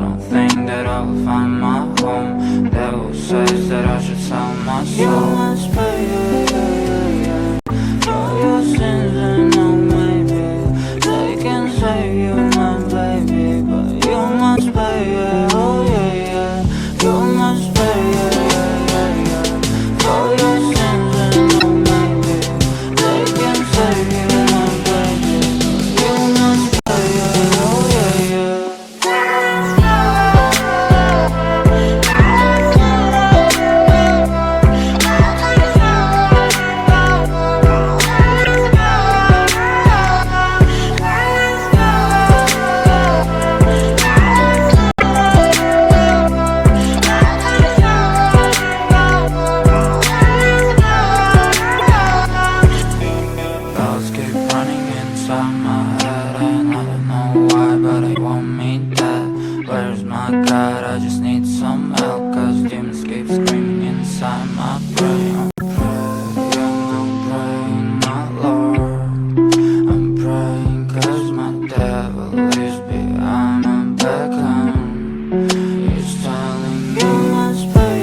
don't think that I will find my home. Devil says that I should sell my soul. You must pay, for your sins and no maybe. They can say you my baby, but you must pay, oh yeah, yeah. You must pay, for your sins and no maybe. They can say you my baby, but you must pay, oh yeah, yeah. Thoughts keep running inside my head, and I don't know why, but they want me dead. Where's my God? I just need some help, cause demons keep screaming inside my brain. I'm praying, my Lord. I'm praying cause my devil leaves behind my back home. He's telling me you must pay,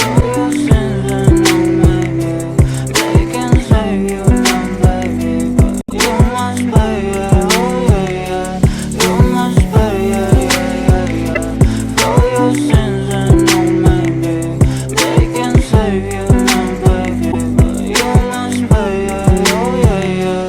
for your sins and no maybe. They can say you my baby, but you must pay, oh yeah, yeah. You must pay, for your sins and no maybe. They can say you my baby, but you must pay, oh yeah, yeah.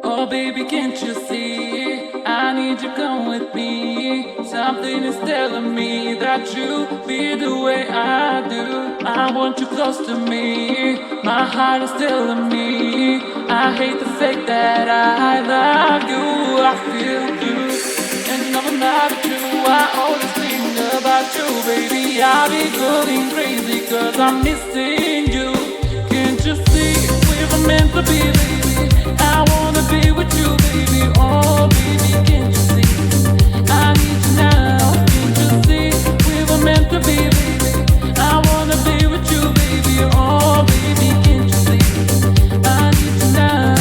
Oh baby, can't you see? I need you come with me. Something is telling me that you feel the way I do. I want you close to me. My heart is telling me I hate the fact that I love you. I feel you, and I'm not true. I always think about you, baby. I'll be going crazy cause I'm missing you. Can't you see we were meant to be, baby? I wanna be with you, baby. Oh, baby, can't you see? I need you now. Can't you see? We were meant to be, baby. I wanna be with you, baby. Oh, baby, can't you see? I need you now.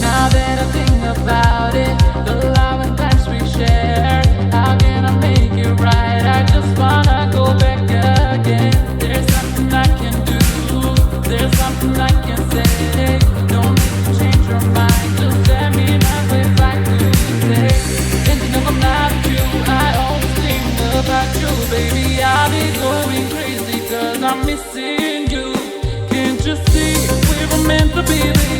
Now that I think about it, the love and times we share, how can I make it right? I just wanna go back again. There's something I can do, there's something I can say. Don't need to change your mind, just let me not wait back to say. And you know I'm not you, I always think about you, baby. I'll be going crazy cause I'm missing you. Can't you see we were meant to be, baby?